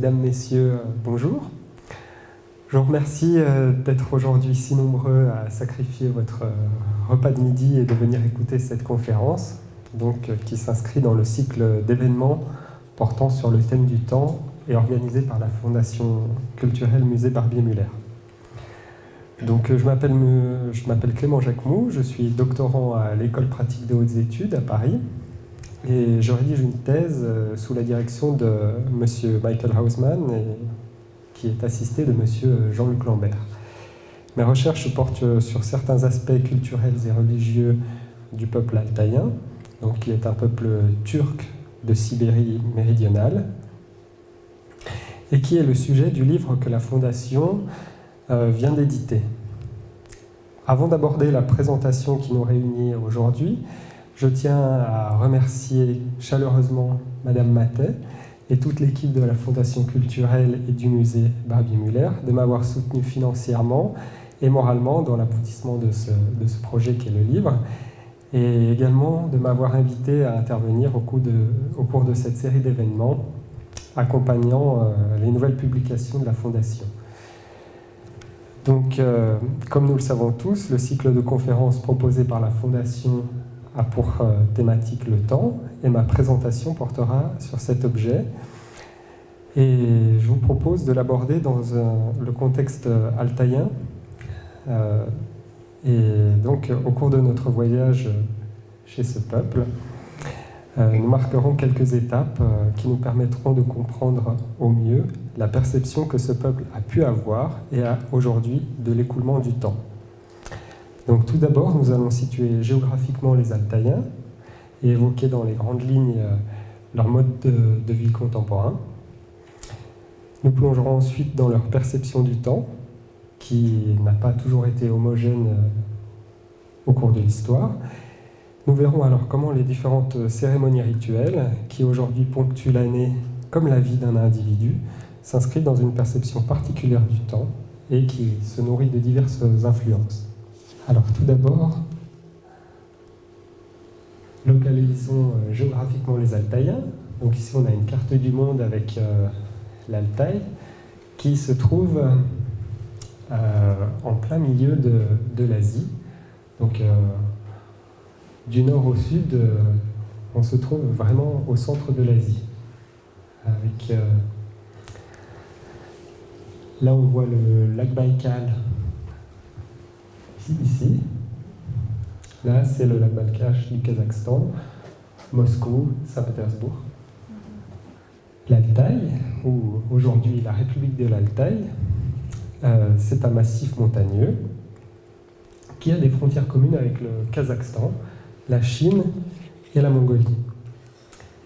mesdames, messieurs, bonjour. Je vous remercie d'être aujourd'hui si nombreux à sacrifier votre repas de midi et de venir écouter cette conférence, donc, qui s'inscrit dans le cycle d'événements portant sur le thème du temps et organisé par la Fondation culturelle Musée Barbier-Muller. Donc, je m'appelle Clément Jacquemoux, je suis doctorant à l'École pratique des hautes études à Paris et je rédige une thèse sous la direction de M. Michael Hausmann qui est assisté de M. Jean-Luc Lambert. Mes recherches portent sur certains aspects culturels et religieux du peuple altaïen, donc qui est un peuple turc de Sibérie méridionale, et qui est le sujet du livre que la Fondation vient d'éditer. Avant d'aborder la présentation qui nous réunit aujourd'hui, je tiens à remercier chaleureusement Madame Matet et toute l'équipe de la Fondation culturelle et du musée Barbier-Muller de m'avoir soutenu financièrement et moralement dans l'aboutissement de ce projet qu'est le livre, et également de m'avoir invité à intervenir au cours de cette série d'événements accompagnant les nouvelles publications de la Fondation. Donc, comme nous le savons tous, le cycle de conférences proposé par la Fondation a pour thématique le temps, et ma présentation portera sur cet objet. Et je vous propose de l'aborder dans le contexte altaïen. Et donc, au cours de notre voyage chez ce peuple, nous marquerons quelques étapes qui nous permettront de comprendre au mieux la perception que ce peuple a pu avoir et a aujourd'hui de l'écoulement du temps. Donc tout d'abord, nous allons situer géographiquement les Altaïens et évoquer dans les grandes lignes leur mode de vie contemporain. Nous plongerons ensuite dans leur perception du temps, qui n'a pas toujours été homogène au cours de l'histoire. Nous verrons alors comment les différentes cérémonies rituelles, qui aujourd'hui ponctuent l'année comme la vie d'un individu, s'inscrivent dans une perception particulière du temps et qui se nourrit de diverses influences. Alors tout d'abord, localisons géographiquement les Altaïens. Donc ici on a une carte du monde avec l'Altaï qui se trouve en plein milieu de l'Asie. Donc du nord au sud, on se trouve vraiment au centre de l'Asie. Avec là on voit le lac Baïkal. Ici, là c'est le lac Baïkal du Kazakhstan, Moscou, Saint-Pétersbourg. L'Altaï, ou aujourd'hui la République de l'Altaï, c'est un massif montagneux qui a des frontières communes avec le Kazakhstan, la Chine et la Mongolie.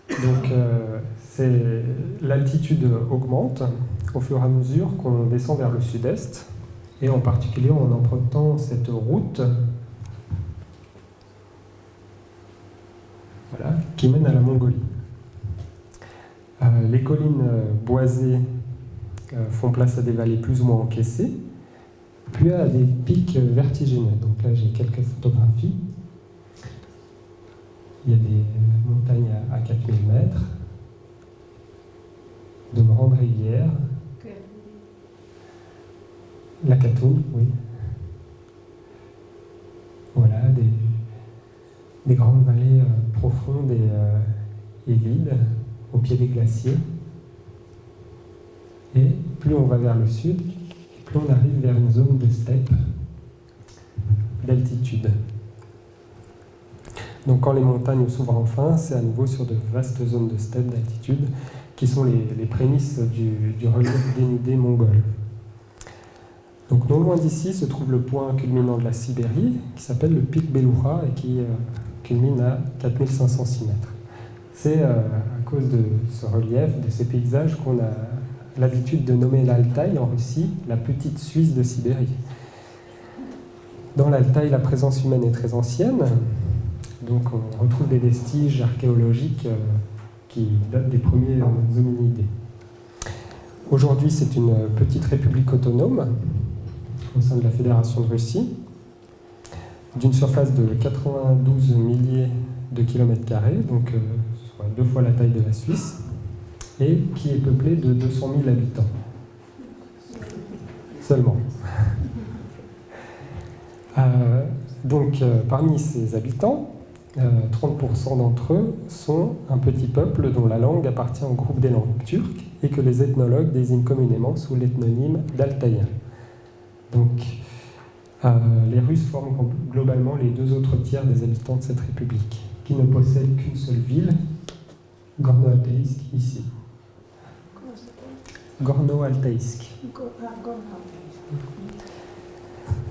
Donc l'altitude augmente au fur et à mesure qu'on descend vers le sud-est, et en particulier en empruntant cette route qui mène à la Mongolie. Les collines boisées font place à des vallées plus ou moins encaissées, puis à des pics vertigineux. Donc là j'ai quelques photographies. Il y a des montagnes à 4000 mètres, de grandes rivières. La Katoum, oui. Voilà, des grandes vallées profondes et vides, au pied des glaciers. Et plus on va vers le sud, plus on arrive vers une zone de steppe, d'altitude. Donc quand les montagnes s'ouvrent enfin, c'est à nouveau sur de vastes zones de steppe d'altitude qui sont les prémices du relief dénudé mongol. Donc non loin d'ici se trouve le point culminant de la Sibérie, qui s'appelle le pic Belouha et qui culmine à 4506 mètres. C'est à cause de ce relief, de ces paysages, qu'on a l'habitude de nommer l'Altaï en Russie la petite Suisse de Sibérie. Dans l'Altaï, la présence humaine est très ancienne, donc on retrouve des vestiges archéologiques qui datent des premiers hominidés. Aujourd'hui, c'est une petite république autonome au sein de la Fédération de Russie, d'une surface de 92 milliers de kilomètres carrés, donc soit 2 fois la taille de la Suisse, et qui est peuplé de 200 000 habitants. Seulement. Parmi ces habitants, 30% d'entre eux sont un petit peuple dont la langue appartient au groupe des langues turques et que les ethnologues désignent communément sous l'ethnonyme d'Altaïens. Donc, les Russes forment globalement les 2 autres tiers des habitants de cette république, qui ne possèdent qu'une seule ville, Gorno-Altaïsk, ici. Gorno-Altaïsk.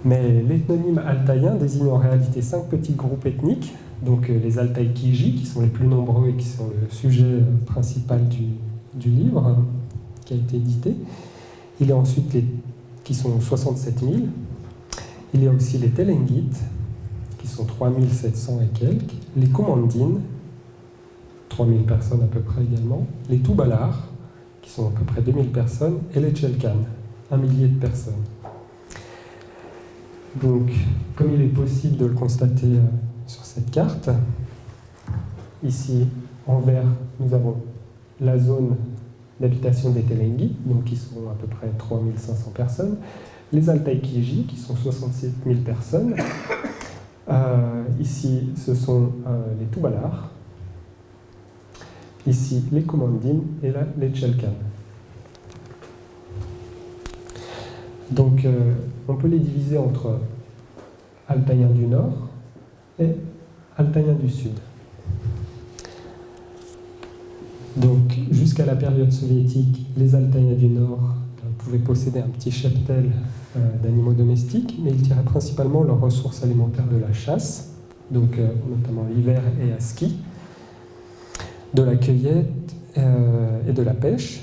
Mais l'ethnonyme altaïen désigne en réalité 5 petits groupes ethniques, donc les Altaï Kiji, qui sont les plus nombreux et qui sont le sujet principal du livre qui a été édité. Il y a ensuite qui sont 67 000. Il y a aussi les Telengites, qui sont 3700 et quelques, les Komandines, 3000 personnes à peu près également, les Toubalars, qui sont à peu près 2000 personnes, et les Tchelkans, 1 millier de personnes. Donc, comme il est possible de le constater sur cette carte, ici, en vert, nous avons la zone d'habitation des Telengites, donc qui sont à peu près 3500 personnes, les Altaï Kiji, qui sont 67 000 personnes. Ici, ce sont les Toubalars. Ici, les Komandines et là, les Tchelkans. Donc, on peut les diviser entre Altaïens du Nord et Altaïens du Sud. Donc, jusqu'à la période soviétique, les Altaïens du Nord pouvaient posséder un petit cheptel d'animaux domestiques, mais ils tiraient principalement leurs ressources alimentaires de la chasse, donc notamment l'hiver et à ski, de la cueillette et de la pêche.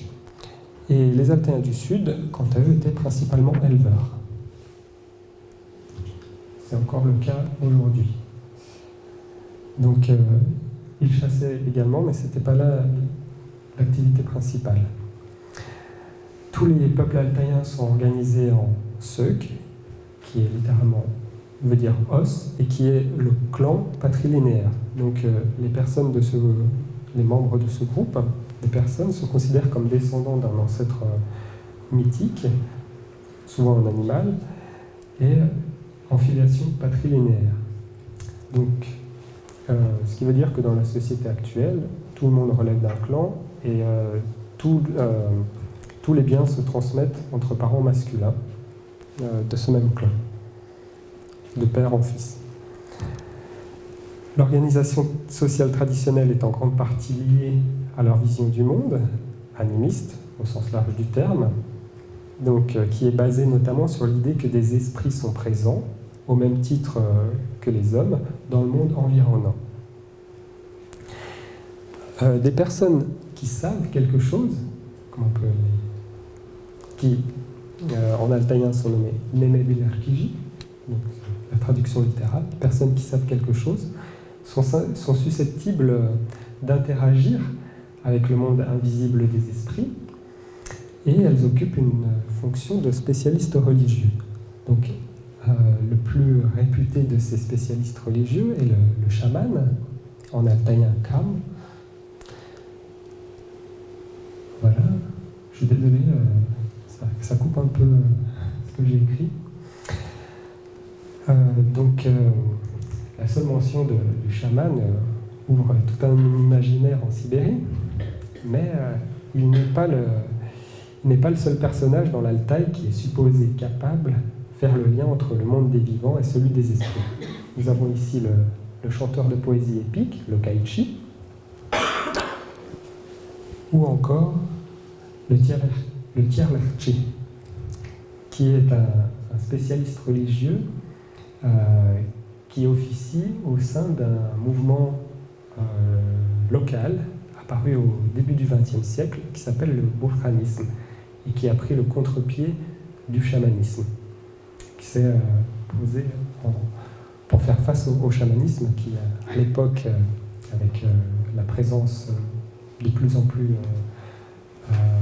Et les Altaïens du Sud, quant à eux, étaient principalement éleveurs. C'est encore le cas aujourd'hui. Donc, ils chassaient également, mais ce n'était pas là l'activité principale. Tous les peuples altaïens sont organisés en Seuk, qui est littéralement, veut dire os, et qui est le clan patrilinéaire. Donc, les membres de ce groupe, les personnes, se considèrent comme descendants d'un ancêtre mythique, souvent un animal, et en filiation patrilinéaire. Donc, ce qui veut dire que dans la société actuelle, tout le monde relève d'un clan et tous les biens se transmettent entre parents masculins de ce même clan, de père en fils. L'organisation sociale traditionnelle est en grande partie liée à leur vision du monde, animiste au sens large du terme, donc, qui est basée notamment sur l'idée que des esprits sont présents, au même titre que les hommes, dans le monde environnant. Des personnes qui savent quelque chose, qui en altaïen sont nommées Nemebilarkiji, donc la traduction littérale, personnes qui savent quelque chose, sont susceptibles d'interagir avec le monde invisible des esprits, et elles occupent une fonction de spécialiste religieux. Donc, le plus réputé de ces spécialistes religieux est le chaman, en altaïen Kam. Voilà, je suis désolé, ça coupe un peu ce que j'ai écrit. La seule mention du chaman ouvre tout un imaginaire en Sibérie, mais il n'est pas le seul personnage dans l'Altaï qui est supposé capable de faire le lien entre le monde des vivants et celui des esprits. Nous avons ici le chanteur de poésie épique, le Kaichi, ou encore le Tierlerchi, qui est un spécialiste religieux qui officie au sein d'un mouvement local apparu au début du XXe siècle qui s'appelle le burkhanisme et qui a pris le contre-pied du chamanisme, qui s'est posé pour faire face au chamanisme qui, à l'époque, avec la présence de plus en plus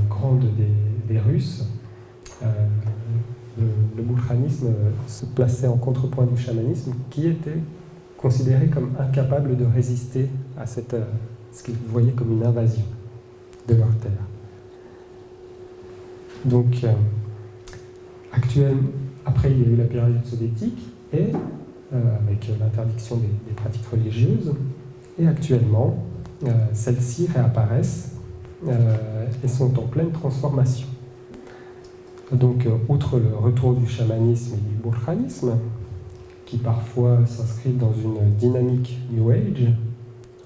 grande des Russes, le burkhanisme se plaçait en contrepoint du chamanisme qui était considéré comme incapable de résister à ce qu'ils voyaient comme une invasion de leur terre. Donc, actuellement, après, il y a eu la période soviétique, et avec l'interdiction des pratiques religieuses, et actuellement, celles-ci réapparaissent et sont en pleine transformation. Donc, outre le retour du chamanisme et du burkhanisme, qui parfois s'inscrivent dans une dynamique New Age,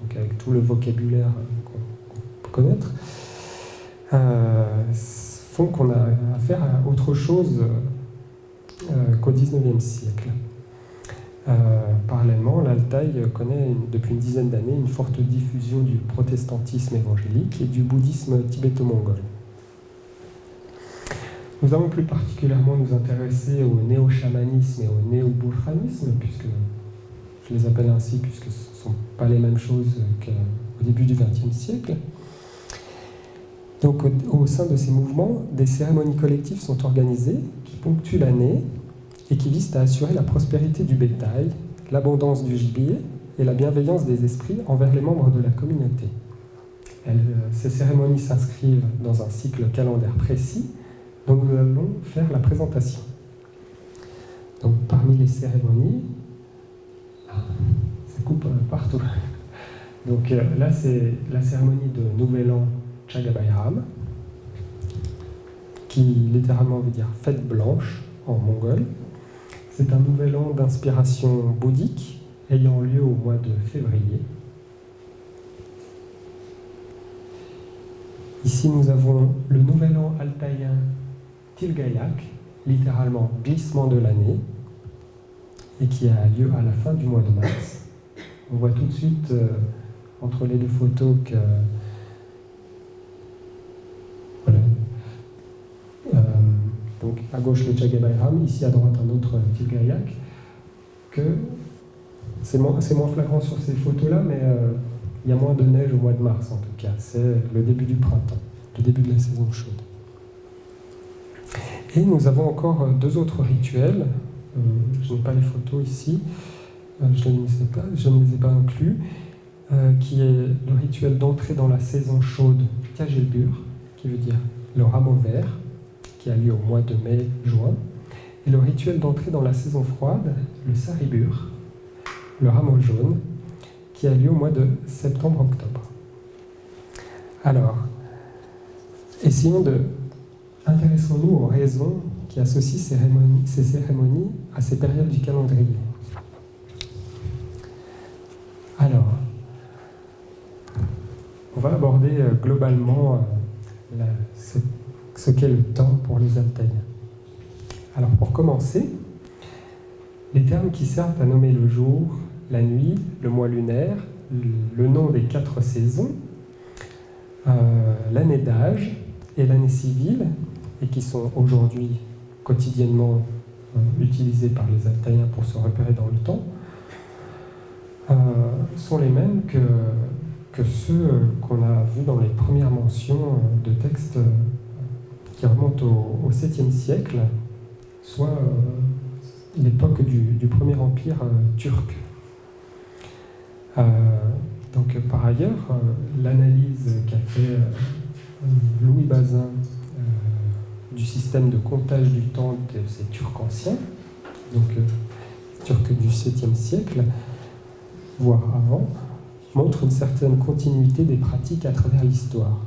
donc avec tout le vocabulaire qu'on peut connaître, font qu'on a affaire à autre chose qu'au XIXe siècle. Parallèlement, l'Altaï connaît depuis une dizaine d'années une forte diffusion du protestantisme évangélique et du bouddhisme tibéto-mongol. Nous allons plus particulièrement nous intéresser au néo-chamanisme et au néo-burkhanisme, puisque je les appelle ainsi, puisque ce ne sont pas les mêmes choses qu'au début du XXe siècle. Donc, au sein de ces mouvements, des cérémonies collectives sont organisées qui ponctuent l'année et qui visent à assurer la prospérité du bétail, l'abondance du gibier et la bienveillance des esprits envers les membres de la communauté. Ces cérémonies s'inscrivent dans un cycle calendaire précis dont nous allons faire la présentation. Donc, parmi les cérémonies, ça coupe partout. Donc là, c'est la cérémonie de Nouvel An Chagabairam, qui littéralement veut dire fête blanche en mongol. C'est un nouvel an d'inspiration bouddhique ayant lieu au mois de février. Ici, nous avons le nouvel an altaïen Tilgayak, littéralement glissement de l'année, et qui a lieu à la fin du mois de mars. On voit tout de suite entre les deux photos que voilà. Donc à gauche le Chagabairam, ici à droite un autre Tilgayak, que c'est moins flagrant sur ces photos-là, mais il y a moins de neige au mois de mars en tout cas. C'est le début du printemps, le début de la saison chaude. Et nous avons encore deux autres rituels. Je n'ai pas les photos ici, je ne les ai pas inclus, qui est le rituel d'entrée dans la saison chaude Kajelbur, qui veut dire le rameau vert, qui a lieu au mois de mai-juin, et le rituel d'entrée dans la saison froide, le Saribur, le rameau jaune, qui a lieu au mois de septembre-octobre. Alors, intéressons-nous aux raisons qui associent ces cérémonies à ces périodes du calendrier. Alors, on va aborder globalement ce qu'est le temps pour les Altaïens. Alors, pour commencer, les termes qui servent à nommer le jour, la nuit, le mois lunaire, le nom des 4 saisons, l'année d'âge et l'année civile, et qui sont aujourd'hui quotidiennement utilisés par les Altaïens pour se repérer dans le temps, sont les mêmes que ceux qu'on a vus dans les premières mentions de textes qui remontent au 7e siècle, soit l'époque du premier empire turc. Donc, par ailleurs, l'analyse qu'a fait Louis Bazin du système de comptage du temps de ces Turcs anciens, donc Turcs du 7e siècle, voire avant, montre une certaine continuité des pratiques à travers l'histoire.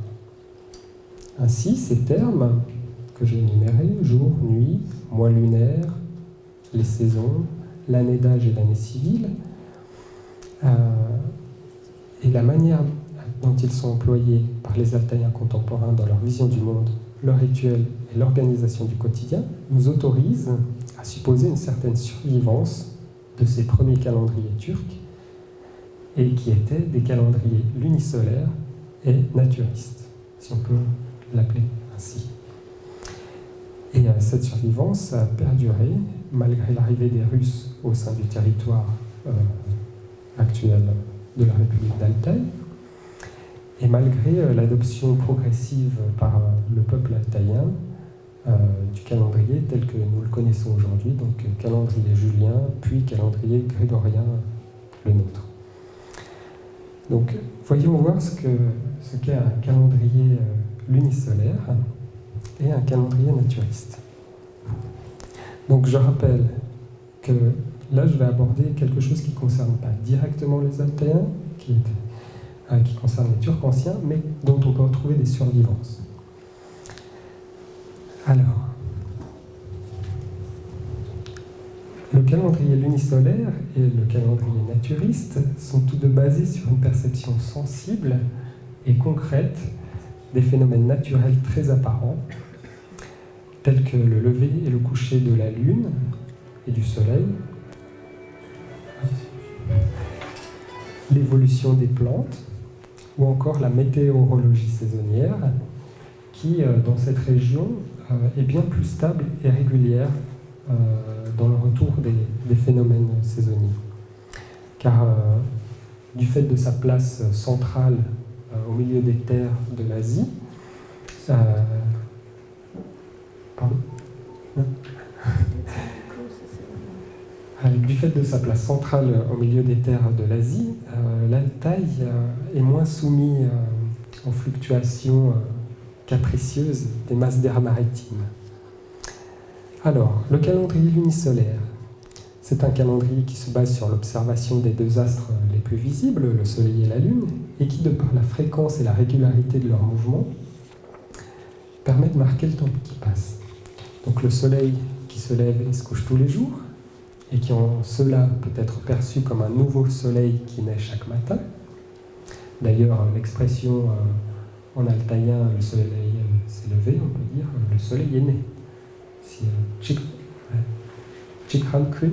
Ainsi, ces termes que j'ai énumérés, jour, nuit, mois lunaire, les saisons, l'année d'âge et l'année civile, et la manière dont ils sont employés par les Altaïens contemporains dans leur vision du monde, leur rituel et l'organisation du quotidien, nous autorisent à supposer une certaine survivance de ces premiers calendriers turcs, et qui étaient des calendriers lunisolaires et naturistes, si on peut l'appeler ainsi. Et cette survivance a perduré malgré l'arrivée des Russes au sein du territoire actuel de la République d'Altaï, et malgré l'adoption progressive par le peuple altaïen du calendrier tel que nous le connaissons aujourd'hui, donc calendrier julien, puis calendrier grégorien, le nôtre. Donc, voyons voir ce qu'est un calendrier lunisolaire. et un calendrier naturiste. Donc je rappelle que là je vais aborder quelque chose qui ne concerne pas directement les Altaïens, qui concerne les Turcs anciens, mais dont on peut retrouver des survivances. Alors, le calendrier lunisolaire et le calendrier naturiste sont tous deux basés sur une perception sensible et concrète des phénomènes naturels très apparents, tels que le lever et le coucher de la Lune et du Soleil, l'évolution des plantes, ou encore la météorologie saisonnière, qui, dans cette région, est bien plus stable et régulière dans le retour des phénomènes saisonniers. Car du fait de sa place centrale au milieu des terres de l'Asie, du fait de sa place centrale au milieu des terres de l'Asie, l'Altaï est moins soumis aux fluctuations capricieuses des masses d'air maritimes. Alors, le calendrier lunisolaire, c'est un calendrier qui se base sur l'observation des deux astres les plus visibles, le Soleil et la Lune, et qui, de par la fréquence et la régularité de leurs mouvements, permet de marquer le temps qui passe. Donc le Soleil qui se lève et se couche tous les jours, et qui en cela peut être perçu comme un nouveau soleil qui naît chaque matin. D'ailleurs, l'expression en altaïen, le soleil s'est levé, on peut dire, le soleil est né. Chikran Kun,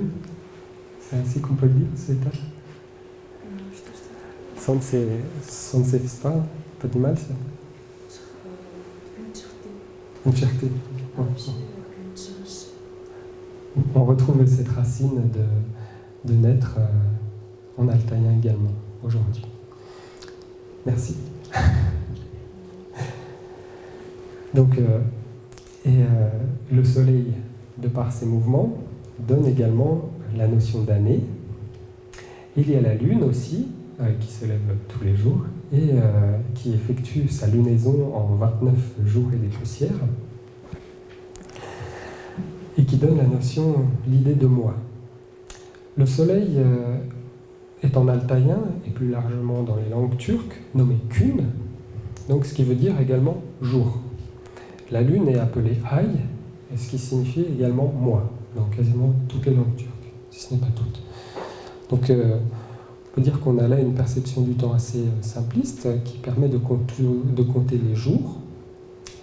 c'est ainsi qu'on peut le dire, c'est ça. Sonse Fista, un peu de mal, ça. Une cherté. On retrouve cette racine de naître en altaïen également aujourd'hui. Merci. Donc, le soleil, de par ses mouvements, donne également la notion d'année. Il y a la lune aussi, qui se lève tous les jours et qui effectue sa lunaison en 29 jours et des poussières, et qui donne la notion, l'idée de mois. Le soleil est en altaïen, et plus largement dans les langues turques, nommé kun, donc ce qui veut dire également jour. La lune est appelée ay, et ce qui signifie également mois, dans quasiment toutes les langues turques, si ce n'est pas toutes. Donc on peut dire qu'on a là une perception du temps assez simpliste, qui permet de compter les jours,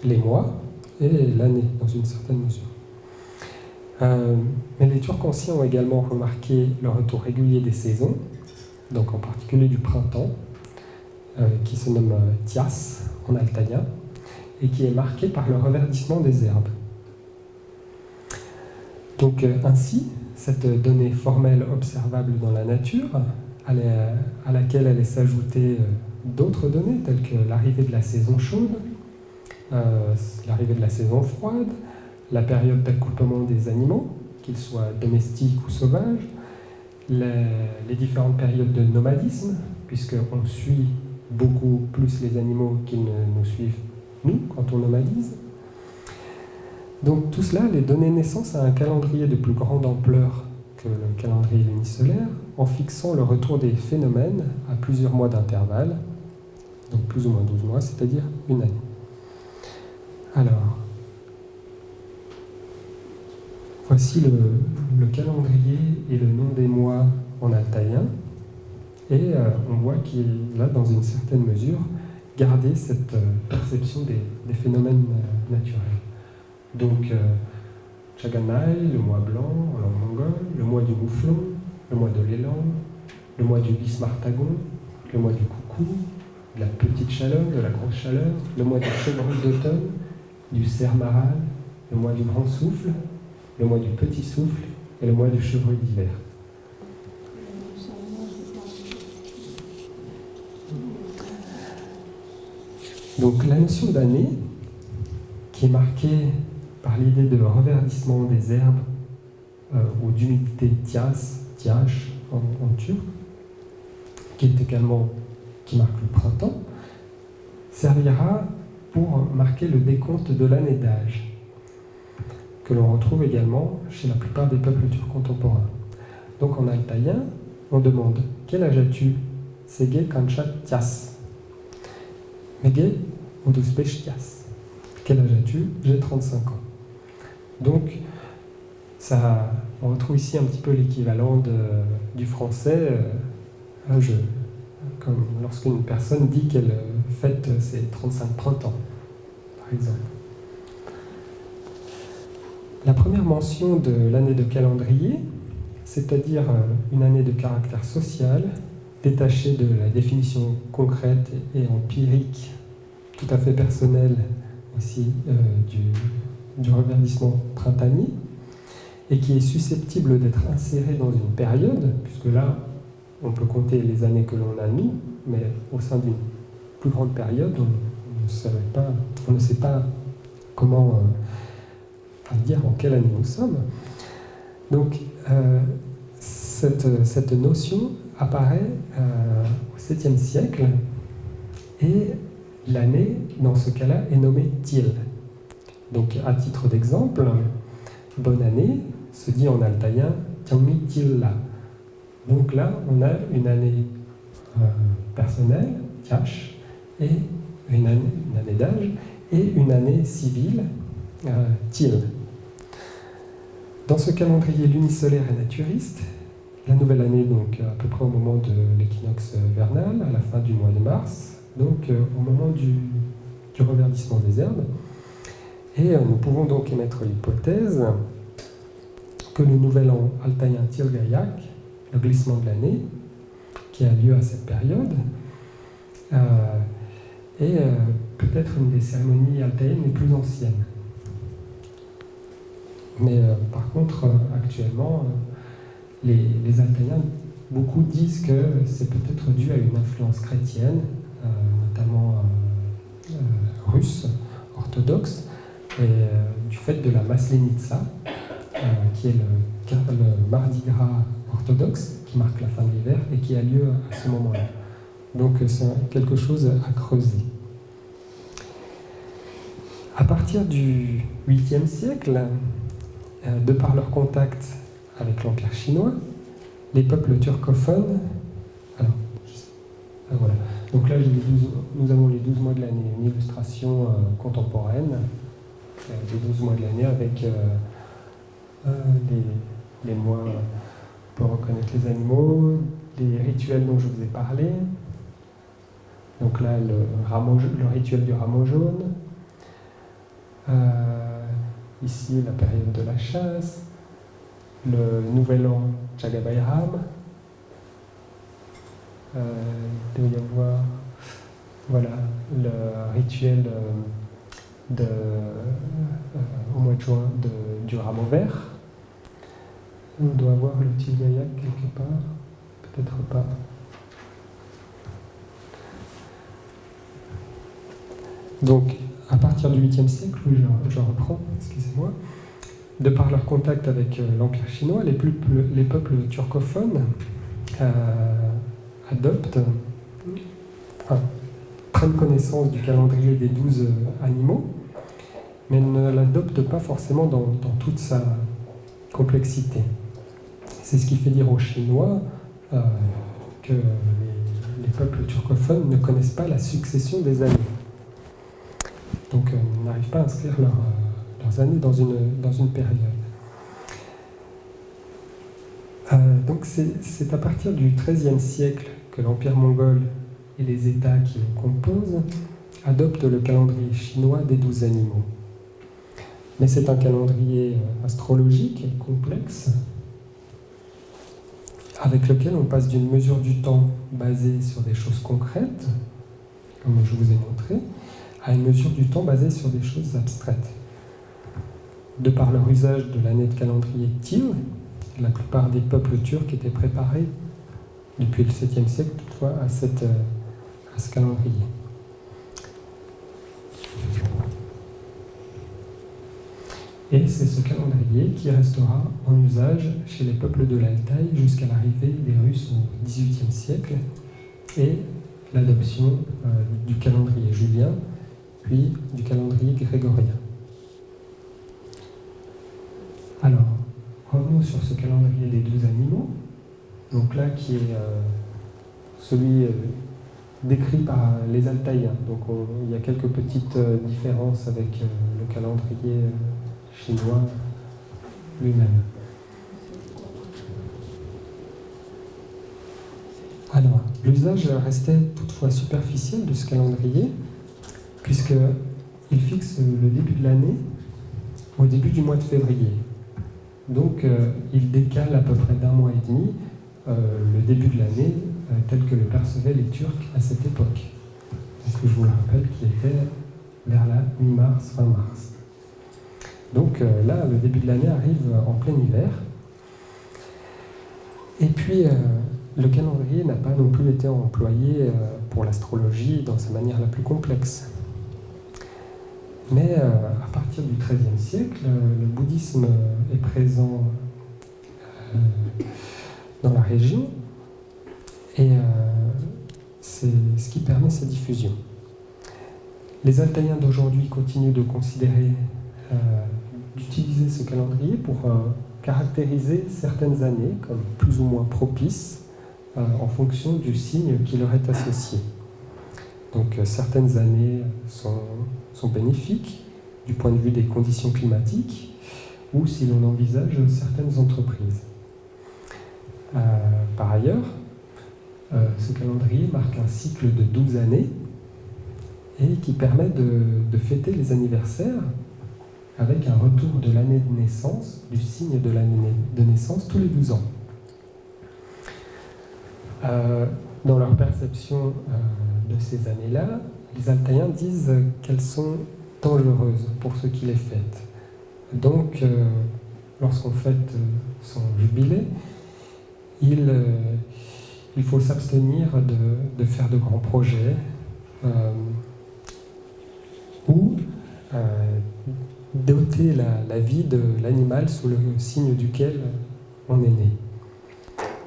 les mois et l'année, dans une certaine mesure. Mais les Turcs anciens ont également remarqué le retour régulier des saisons, donc en particulier du printemps, qui se nomme Tias en altaïen, et qui est marqué par le reverdissement des herbes. Donc ainsi, cette donnée formelle observable dans la nature, à laquelle allaient s'ajouter d'autres données, telles que l'arrivée de la saison chaude, l'arrivée de la saison froide, la période d'accouplement des animaux, qu'ils soient domestiques ou sauvages, les différentes périodes de nomadisme, puisqu'on suit beaucoup plus les animaux qu'ils ne nous suivent nous quand on nomadise. Donc tout cela allait donner naissance à un calendrier de plus grande ampleur que le calendrier lunisolaire, en fixant le retour des phénomènes à plusieurs mois d'intervalle, donc plus ou moins 12 mois, c'est-à-dire une année. Alors, voici le calendrier et le nom des mois en altaïen, et on voit qu'il a, dans une certaine mesure, gardé cette perception des phénomènes naturels. Donc, Chaganai, le mois blanc en langue mongole, le mois du mouflon, le mois de l'élan, le mois du bismartagon, le mois du coucou, de la petite chaleur, de la grosse chaleur, le mois du chevreuil d'automne, du cerf-maral, le mois du grand souffle, le mois du petit souffle et le mois du chevreuil d'hiver. Donc la notion d'année, qui est marquée par l'idée de reverdissement des herbes ou d'humidité tiash en turc, qui marque le printemps, servira pour marquer le décompte de l'année d'âge, que l'on retrouve également chez la plupart des peuples turcs contemporains. Donc en altaïen, on demande « Quel âge as-tu » ? « Sege kancha tias » « Mege uduspesh tias » « Quel âge as-tu » ? « J'ai 35 ans. » Donc, on retrouve ici un petit peu l'équivalent du français, comme lorsqu'une personne dit qu'elle fête ses 35 printemps, par exemple. La première mention de l'année de calendrier, c'est-à-dire une année de caractère social, détachée de la définition concrète et empirique, tout à fait personnelle aussi, du reverdissement printanier, et qui est susceptible d'être insérée dans une période, puisque là, on peut compter les années que l'on a nous, mais au sein d'une plus grande période, on ne sait pas comment dire en quelle année nous sommes. Donc, cette notion apparaît au 7e siècle, et l'année, dans ce cas-là, est nommée Til. Donc, à titre d'exemple, bonne année se dit en altaïen Tiangmi Tilla. Donc là, on a une année personnelle, Tiash, et une année d'âge, et une année civile, Til. Dans ce calendrier lunisolaire et naturiste, la nouvelle année, donc à peu près au moment de l'équinoxe vernal, à la fin du mois de mars, donc au moment du reverdissement des herbes. Et nous pouvons donc émettre l'hypothèse que le nouvel an altaïen Tilgayak, le glissement de l'année, qui a lieu à cette période, est peut-être une des cérémonies altaïennes les plus anciennes. Mais par contre, actuellement, les altaïens, beaucoup disent que c'est peut-être dû à une influence chrétienne, notamment russe, orthodoxe, et du fait de la Maslenitsa, qui est le mardi gras orthodoxe, qui marque la fin de l'hiver et qui a lieu à ce moment-là. Donc c'est quelque chose à creuser. À partir du 8e siècle, de par leur contact avec l'Empire chinois, les peuples turcophones... voilà. Donc là, nous avons les 12 mois de l'année, une illustration contemporaine des 12 mois de l'année avec les mois pour reconnaître les animaux, les rituels dont je vous ai parlé. Donc là, le rituel du rameau jaune. Ici, la période de la chasse. Le nouvel an Jagabairam. Il doit y avoir le rituel au mois de juin du rameau vert. On doit avoir le Tilgayak quelque part, peut-être pas. Donc, à partir du 8e siècle, je reprends, excusez-moi, de par leur contact avec l'Empire chinois, les peuples turcophones prennent connaissance du calendrier des 12 animaux, mais ne l'adoptent pas forcément dans toute sa complexité. C'est ce qui fait dire aux Chinois que les peuples turcophones ne connaissent pas la succession des années. Donc, n'arrivent pas à inscrire leurs années dans une période. Donc, c'est à partir du XIIIe siècle que l'Empire mongol et les États qui le composent adoptent le calendrier chinois des 12 animaux. Mais c'est un calendrier astrologique et complexe, avec lequel on passe d'une mesure du temps basée sur des choses concrètes, comme je vous ai montré, à une mesure du temps basée sur des choses abstraites. De par leur usage de l'année de calendrier Til, la plupart des peuples turcs étaient préparés depuis le 7e siècle toutefois à ce calendrier. Et c'est ce calendrier qui restera en usage chez les peuples de l'Altaï jusqu'à l'arrivée des Russes au XVIIIe siècle et l'adoption du calendrier julien puis du calendrier grégorien. Alors, revenons sur ce calendrier des 12 animaux, donc là qui est celui décrit par les Altaïens. Donc il y a quelques petites différences avec le calendrier chinois lui-même. Alors, l'usage restait toutefois superficiel de ce calendrier, puisqu'il fixe le début de l'année au début du mois de février. Donc, il décale à peu près d'un mois et demi le début de l'année tel que le percevaient les Turcs à cette époque. Donc, je vous le rappelle qu'il était vers la mi-mars, fin mars. Donc là, le début de l'année arrive en plein hiver. Et puis, le calendrier n'a pas non plus été employé pour l'astrologie dans sa manière la plus complexe. Mais à partir du XIIIe siècle, le bouddhisme est présent dans la région et c'est ce qui permet sa diffusion. Les Altaïens d'aujourd'hui continuent de considérer, d'utiliser ce calendrier pour caractériser certaines années comme plus ou moins propices en fonction du signe qui leur est associé. Donc certaines années sont bénéfiques du point de vue des conditions climatiques ou si l'on envisage certaines entreprises. Par ailleurs, ce calendrier marque un cycle de 12 années et qui permet de fêter les anniversaires avec un retour de l'année de naissance, du signe de l'année de naissance tous les 12 ans. Dans leur perception de ces années-là, les Altaïens disent qu'elles sont dangereuses pour ceux qui les fêtent. Donc, lorsqu'on fête son jubilé, il faut s'abstenir de faire de grands projets ou d'ôter la vie de l'animal sous le signe duquel on est né.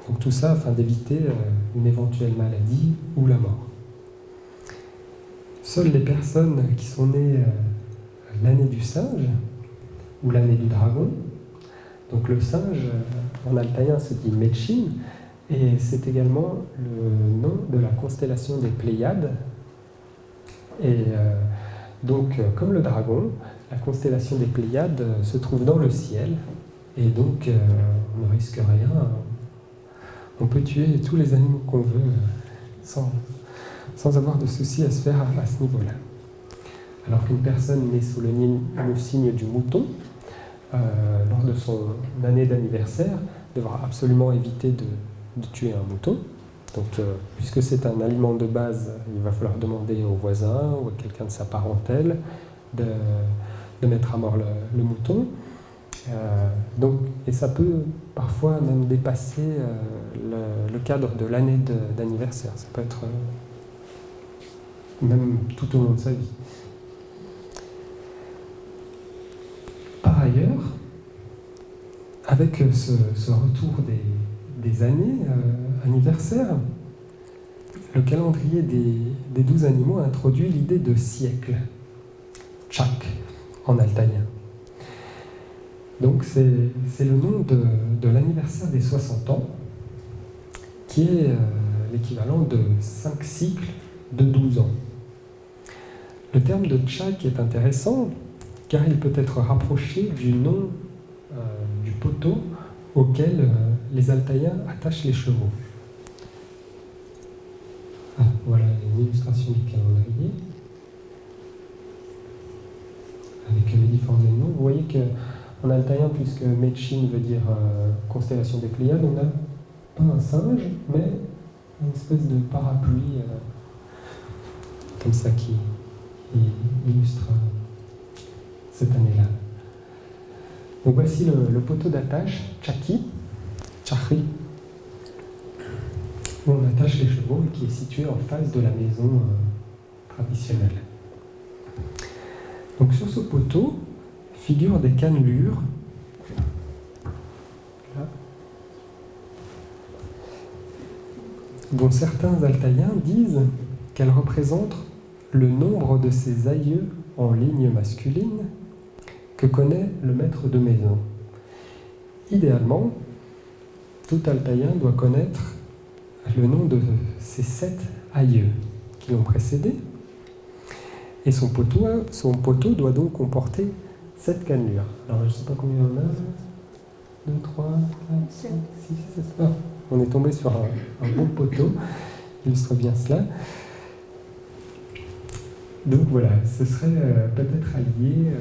Donc tout ça afin d'éviter une éventuelle maladie ou la mort. Seules les personnes qui sont nées l'année du singe ou l'année du dragon, donc le singe en altaïen se dit Médechin, et c'est également le nom de la constellation des Pléiades. Et donc, comme le dragon, la constellation des Pléiades se trouve dans le ciel, et donc on ne risque rien. On peut tuer tous les animaux qu'on veut sans avoir de soucis à se faire à ce niveau-là. Alors qu'une personne née sous le signe du mouton, lors de son année d'anniversaire, devra absolument éviter de tuer un mouton. Donc, puisque c'est un aliment de base, il va falloir demander au voisin ou à quelqu'un de sa parentèle de mettre à mort le mouton. Et ça peut parfois même dépasser le cadre de l'année d'anniversaire. Ça peut être même tout au long de sa vie. Par ailleurs, avec ce retour des années anniversaires, le calendrier des 12 animaux a introduit l'idée de siècle, Chak, en altaïen. Donc c'est le nom de l'anniversaire des 60 ans, qui est l'équivalent de 5 cycles de 12 ans. Le terme de Chak est intéressant, car il peut être rapproché du nom du poteau auquel les Altaïens attachent les chevaux. Voilà une illustration du calendrier avec les différents animaux. Vous voyez qu'en altaïen, puisque Médechin veut dire constellation des Pléiades, on n'a pas un singe, mais une espèce de parapluie comme ça qui illustre cette année-là. Donc voici le poteau d'attache, Chaki, Chakri, où on attache les chevaux et qui est situé en face de la maison traditionnelle. Donc sur ce poteau figurent des cannelures, là, dont certains Altaïens disent qu'elles représentent le nombre de ses aïeux en ligne masculine que connaît le maître de maison. Idéalement, tout Altaïen doit connaître le nom de ses 7 aïeux qui l'ont précédé, et son poteau doit donc comporter 7 cannelures. Alors je ne sais pas combien on a. 2, 3, 4, 5, 6, 7. Ah, on est tombé sur un beau poteau qui illustre bien cela. Donc voilà, ce serait peut-être allié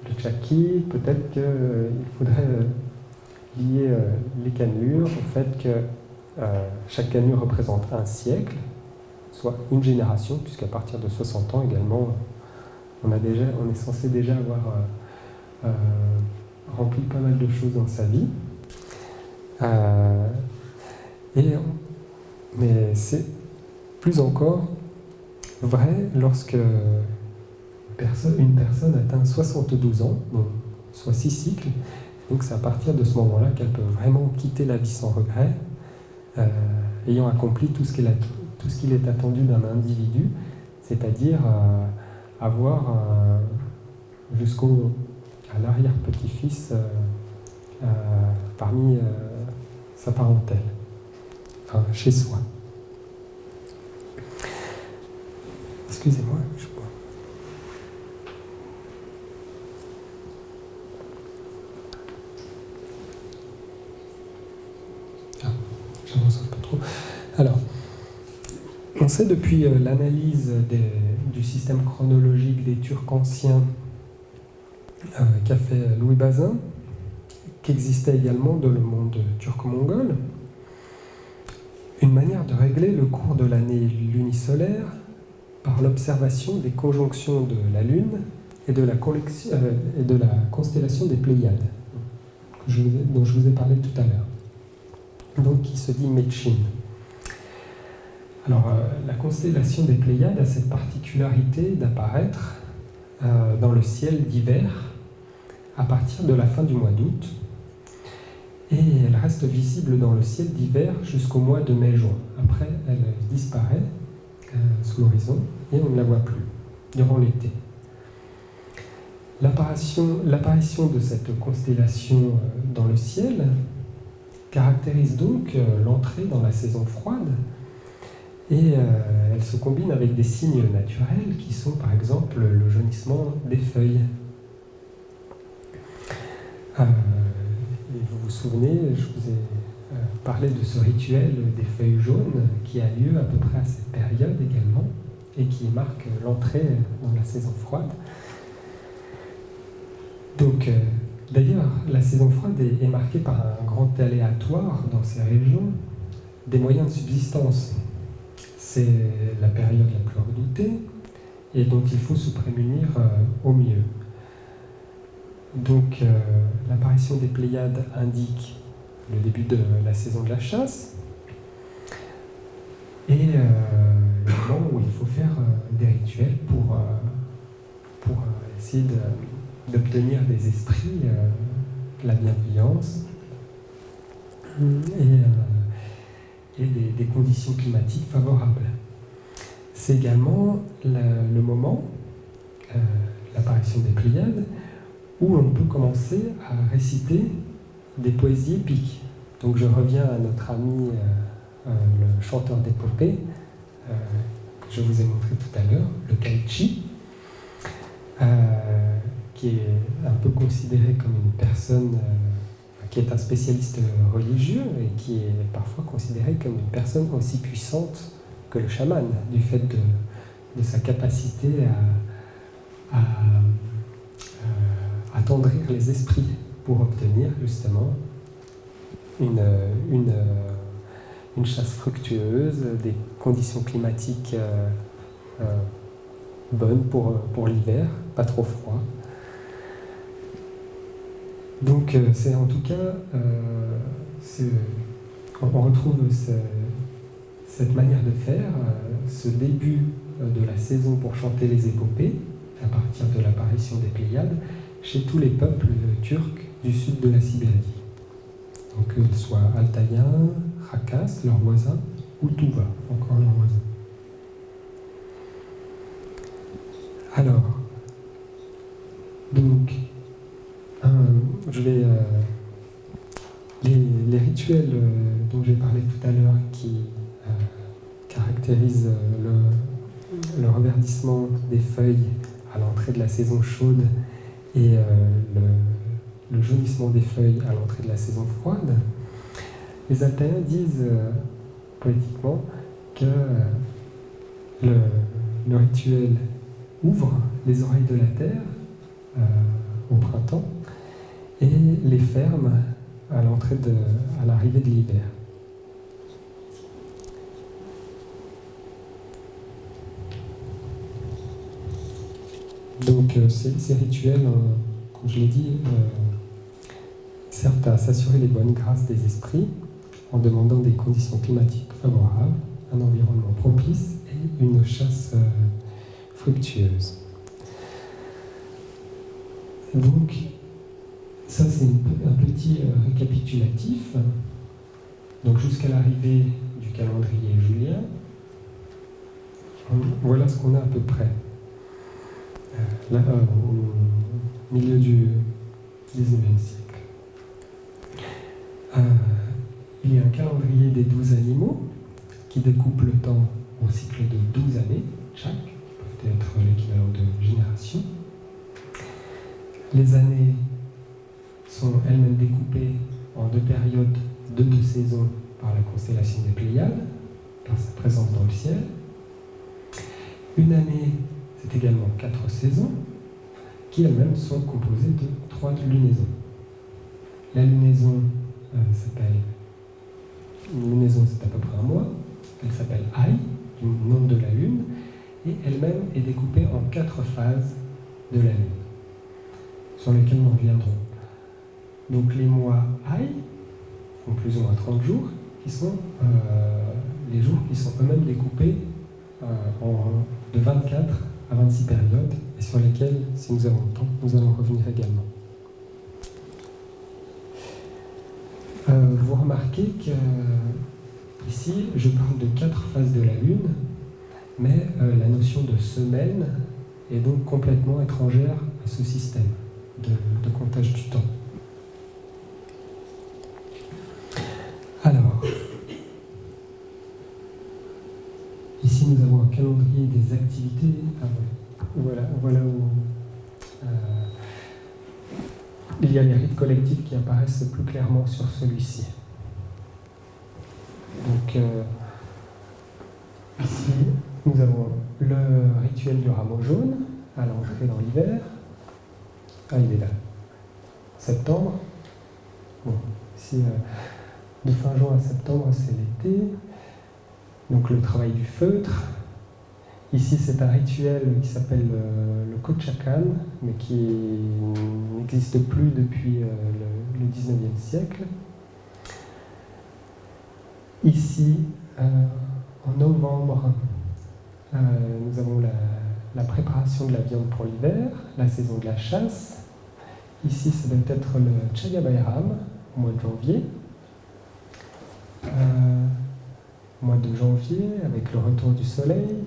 le Chaki, peut-être qu'il faudrait lier les cannelures au fait que chaque cannelure représente un siècle, soit une génération, puisqu'à partir de 60 ans également, on est censé déjà avoir rempli pas mal de choses dans sa vie. Mais c'est plus encore vrai lorsque une personne atteint 72 ans, donc, soit 6 cycles. Donc c'est à partir de ce moment-là qu'elle peut vraiment quitter la vie sans regret, ayant accompli tout ce qu'il est attendu d'un individu, c'est-à-dire avoir à l'arrière-petit-fils parmi sa parentèle, enfin chez soi. Excusez-moi, je bois. J'avance un peu trop. Alors, on sait depuis l'analyse du système chronologique des Turcs anciens qu'a fait Louis Bazin, qu'existait également dans le monde turco-mongol une manière de régler le cours de l'année lunisolaire par l'observation des conjonctions de la Lune et de la constellation des Pléiades, dont je vous ai parlé tout à l'heure, donc qui se dit Médecine. Alors, la constellation des Pléiades a cette particularité d'apparaître dans le ciel d'hiver à partir de la fin du mois d'août, et elle reste visible dans le ciel d'hiver jusqu'au mois de mai-juin. Après, elle disparaît sous l'horizon et on ne la voit plus durant l'été. L'apparition de cette constellation dans le ciel caractérise donc l'entrée dans la saison froide, et elle se combine avec des signes naturels qui sont par exemple le jaunissement des feuilles. Et vous vous souvenez, je vous ai parlé de ce rituel des feuilles jaunes qui a lieu à peu près à cette période également et qui marque l'entrée dans la saison froide. Donc, d'ailleurs, la saison froide est marquée par un grand aléatoire dans ces régions des moyens de subsistance. C'est la période la plus redoutée et dont il faut se prémunir au mieux. Donc, l'apparition des Pléiades indique le début de la saison de la chasse et le moment où il faut faire des rituels pour essayer d'obtenir des esprits, la bienveillance et des conditions climatiques favorables. C'est également le moment, l'apparition des Pléiades, où on peut commencer à réciter des poésies épiques. Donc je reviens à notre ami le chanteur d'épopée que je vous ai montré tout à l'heure, le Kaichi, qui est un peu considéré comme une personne qui est un spécialiste religieux et qui est parfois considéré comme une personne aussi puissante que le chaman, du fait de sa capacité à attendrir les esprits pour obtenir justement une chasse fructueuse, des conditions climatiques bonnes pour l'hiver, pas trop froid. Donc c'est en tout cas, on retrouve cette manière de faire, ce début de la saison pour chanter les épopées, à partir de l'apparition des Pléiades, chez tous les peuples turcs du sud de la Sibérie. Donc qu'ils soient Altaïens, Khakas, leurs voisins, ou Tuva, encore leurs voisins. Alors, donc, je vais... les rituels dont j'ai parlé tout à l'heure qui caractérisent le reverdissement des feuilles à l'entrée de la saison chaude et le jaunissement des feuilles à l'entrée de la saison froide, les Athéens disent poétiquement que le rituel ouvre les oreilles de la terre au printemps et les ferme à l'arrivée de l'hiver. Donc ces rituels, comme je l'ai dit, servent à s'assurer les bonnes grâces des esprits en demandant des conditions climatiques favorables, un environnement propice et une chasse fructueuse. Donc, ça c'est un petit récapitulatif. Donc jusqu'à l'arrivée du calendrier julien, voilà ce qu'on a à peu près. Là, au milieu du XIXe siècle. Il y a un calendrier des 12 animaux qui découpe le temps au cycle de 12 années chaque, qui peuvent être l'équivalent de générations. Les années sont elles-mêmes découpées en deux périodes de 2 saisons par la constellation des Pléiades, par sa présence dans le ciel. Une année, c'est également 4 saisons, qui elles-mêmes sont composées de 3 lunaisons. La lunaison une lunaison, c'est à peu près un mois. Elle s'appelle Ai, du nom de la lune, et elle-même est découpée en 4 phases de la lune, sur lesquelles nous reviendrons. Donc les mois Ai font plus ou moins 30 jours, qui sont les jours qui sont eux-mêmes découpés de 24 à 26 périodes, et sur lesquelles, si nous avons le temps, nous allons revenir également. Vous remarquez qu'ici, je parle de 4 phases de la Lune, mais la notion de semaine est donc complètement étrangère à ce système de comptage du temps. Alors, ici nous avons un calendrier des activités. Voilà où il y a les rites collectifs qui apparaissent plus clairement sur celui-ci. Donc, ici, nous avons le rituel du rameau jaune à l'entrée dans l'hiver. Ah, il est là. Septembre. Bon, ici, de fin juin à septembre, c'est l'été. Donc, le travail du feutre. Ici, c'est un rituel qui s'appelle le Kochakan, mais qui n'existe plus depuis le 19e siècle. Ici, en novembre, nous avons la préparation de la viande pour l'hiver, la saison de la chasse. Ici, ça doit être le Chaga Bayram, au mois de janvier. Au mois de janvier, avec le retour du soleil.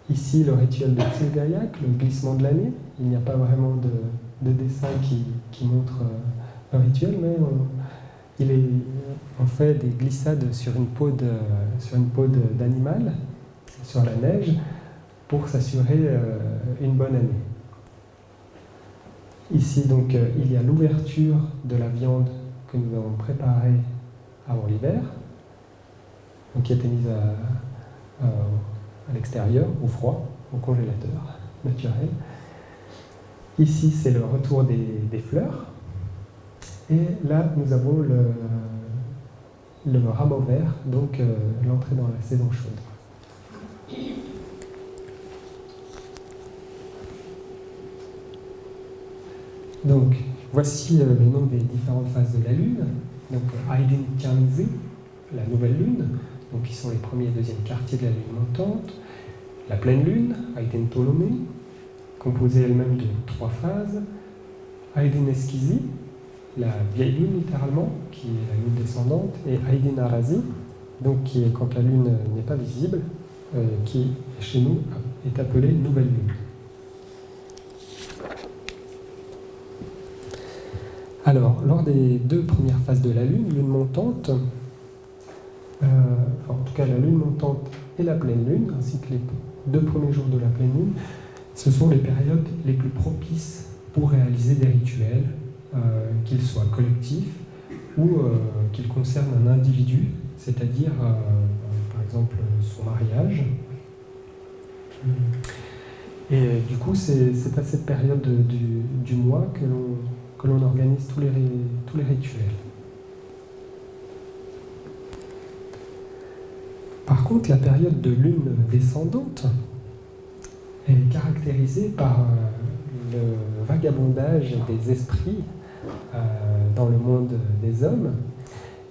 Ici, le rituel de Tsilgayak, le glissement de l'année. Il n'y a pas vraiment de dessin qui montre le rituel, mais on fait des glissades sur une peau d'animal, sur la neige, pour s'assurer une bonne année. Ici, donc, il y a l'ouverture de la viande que nous avons préparée avant l'hiver, donc qui a été mise à l'extérieur, au froid, au congélateur naturel. Ici, c'est le retour des fleurs. Et là, nous avons le rameau vert, donc l'entrée dans la saison chaude. Donc, voici les noms des différentes phases de la Lune. Donc, Aydin Kyanzi, la nouvelle Lune, donc qui sont les premiers et deuxièmes quartiers de la Lune montante. La pleine Lune, Aydin Ptolomée, composée elle-même de 3 phases. Aydin Eskizi, la vieille Lune littéralement, qui est la Lune descendante, et Aydin Arazi, donc qui est quand la Lune n'est pas visible, qui chez nous est appelée nouvelle Lune. Alors, lors des 2 premières phases de la Lune, lune montante, en tout cas la Lune montante et la pleine Lune, ainsi que les 2 premiers jours de la pleine Lune, ce sont les périodes les plus propices pour réaliser des rituels, qu'ils soient collectifs ou qu'ils concernent un individu, c'est-à-dire, par exemple, son mariage. Et du coup, c'est à cette période du mois que l'on organise tous les rituels. Par contre, la période de lune descendante est caractérisée par le vagabondage des esprits dans le monde des hommes.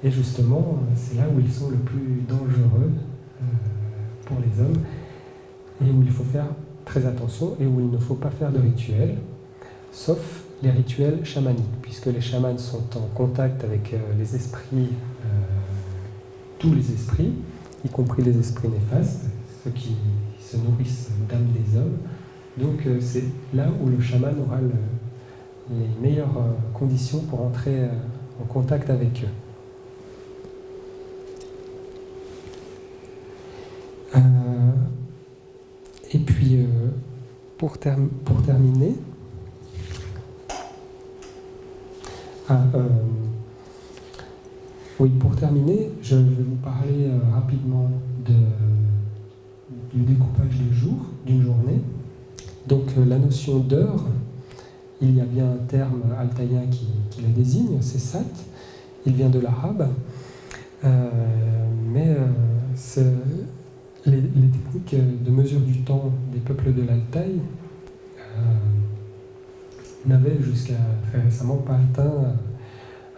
Et justement, c'est là où ils sont le plus dangereux pour les hommes et où il faut faire très attention et où il ne faut pas faire de rituels, sauf les rituels chamaniques, puisque les chamans sont en contact avec les esprits, tous les esprits, y compris les esprits néfastes, ceux qui se nourrissent d'âmes des hommes. Donc c'est là où le chaman aura les meilleures conditions pour entrer en contact avec eux. Et puis, pour terminer, je vais vous parler rapidement du découpage du jour, d'une journée. Donc, la notion d'heure, il y a bien un terme altaïen qui la désigne, c'est sat. Il vient de l'arabe, mais les techniques de mesure du temps des peuples de l'Altaï n'avaient jusqu'à très récemment pas atteint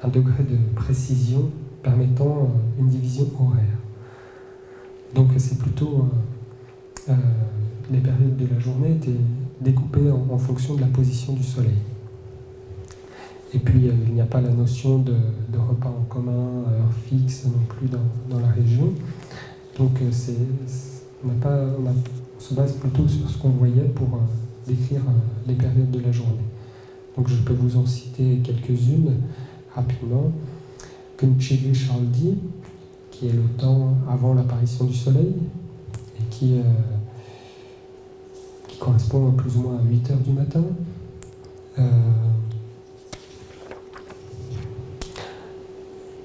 un degré de précision permettant une division horaire. Donc c'est plutôt les périodes de la journée étaient découpées en fonction de la position du soleil. Et puis il n'y a pas la notion de repas en commun, heure fixe non plus dans la région. Donc on se base plutôt sur ce qu'on voyait pour décrire les périodes de la journée. Donc je peux vous en citer quelques-unes rapidement. Kunchiri Shaldi, qui est le temps avant l'apparition du soleil, et qui correspond plus ou moins à 8 heures du matin.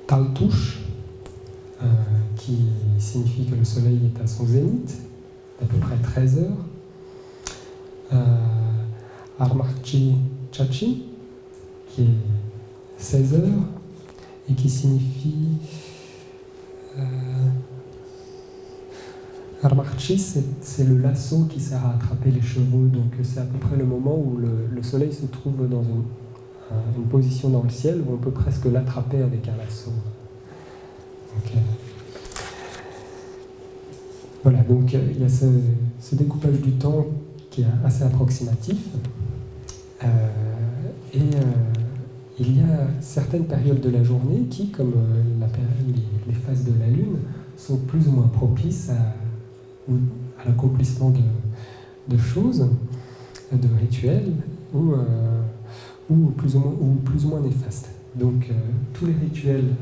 Taltush, qui signifie que le soleil est à son zénith, d'à peu près 13 heures. Armarchi Chachi, qui est 16 heures, et qui signifie... Armarchi, c'est le lasso qui sert à attraper les chevaux, donc c'est à peu près le moment où le soleil se trouve dans une position dans le ciel où on peut presque l'attraper avec un lasso. Voilà, donc il y a ce découpage du temps qui est assez approximatif. Il y a certaines périodes de la journée qui, comme les phases de la Lune, sont plus ou moins propices à l'accomplissement de choses, de rituels, ou plus ou moins néfastes. Donc tous les rituels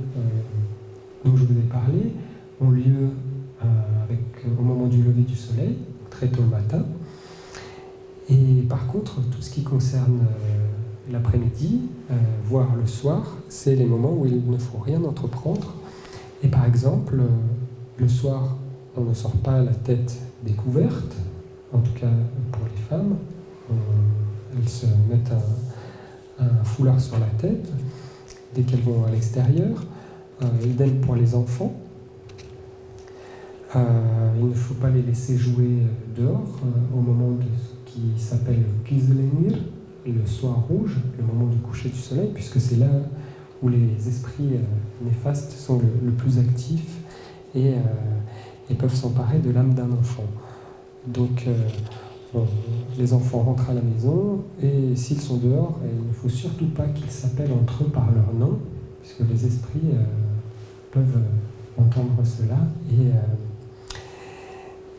dont je vous ai parlé ont lieu au moment du lever du soleil, très tôt le matin. Et par contre, tout ce qui concerne l'après-midi, voire le soir, c'est les moments où il ne faut rien entreprendre. Et par exemple, le soir, on ne sort pas la tête découverte, en tout cas pour les femmes. Elles se mettent un foulard sur la tête dès qu'elles vont à l'extérieur. Idem pour les enfants. Il ne faut pas les laisser jouer dehors au moment de ce qui s'appelle Kizlenir, le soir rouge, le moment du coucher du soleil, puisque c'est là où les esprits néfastes sont le plus actifs et peuvent s'emparer de l'âme d'un enfant. Donc les enfants rentrent à la maison et s'ils sont dehors, il ne faut surtout pas qu'ils s'appellent entre eux par leur nom, puisque les esprits peuvent entendre cela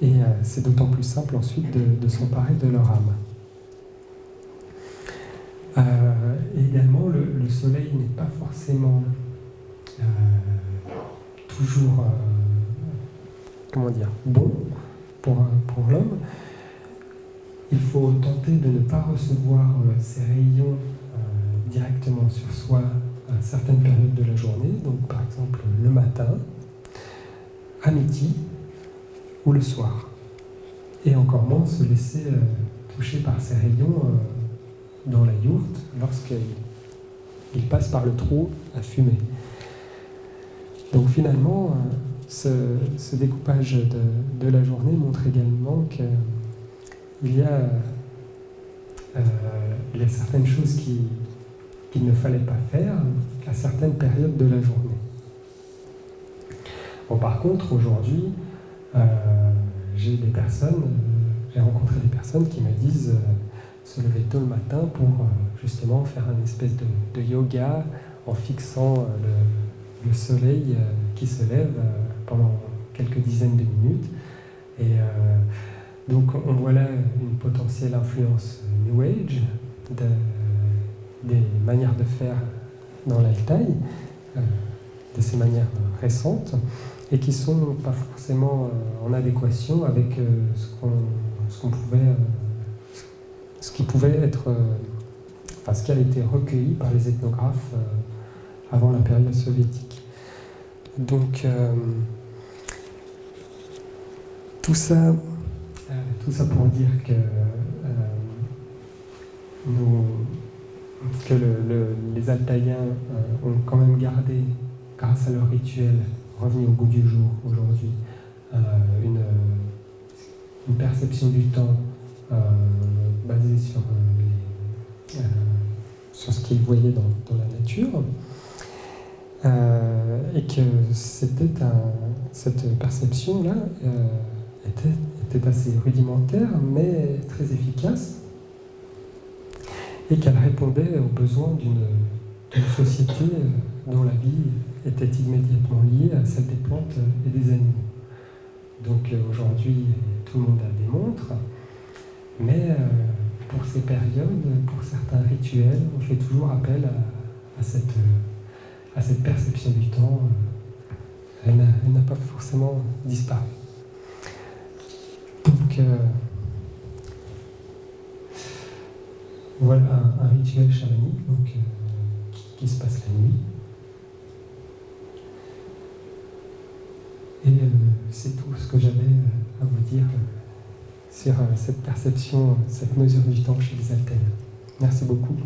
et c'est d'autant plus simple ensuite de s'emparer de leur âme. Également, le soleil n'est toujours bon pour l'homme. Il faut tenter de ne pas recevoir ces rayons directement sur soi à certaines périodes de la journée, donc par exemple le matin, à midi ou le soir. Et encore moins se laisser toucher par ces rayons dans la yourte lorsqu'il passe par le trou à fumer. Donc finalement, ce découpage de la journée montre également qu'il y a certaines choses qu'il ne fallait pas faire à certaines périodes de la journée. Bon, par contre, aujourd'hui, j'ai rencontré des personnes qui me disent se lever tôt le matin pour justement faire une espèce de yoga en fixant le soleil qui se lève pendant quelques dizaines de minutes. Et donc on voit là une potentielle influence New Age des manières de faire dans l'Altaï, de ces manières récentes, et qui ne sont pas forcément en adéquation avec ce qui pouvait être, ce qui a été recueilli par les ethnographes avant la période soviétique. Donc tout ça pour dire que les Altaïens ont quand même gardé, grâce à leur rituel, revenu au goût du jour aujourd'hui, une perception du temps basée sur ce qu'ils voyaient dans la nature, et que cette perception-là était assez rudimentaire, mais très efficace, et qu'elle répondait aux besoins d'une société dont la vie était immédiatement liée à celle des plantes et des animaux. Donc aujourd'hui, tout le monde a des montres, mais pour ces périodes, pour certains rituels, on fait toujours appel à cette perception du temps. Elle n'a pas forcément disparu. Donc voilà un rituel chamanique donc, qui se passe la nuit. Et c'est tout ce que j'avais à vous dire sur cette perception, cette mesure du temps chez les Altaïens. Merci beaucoup.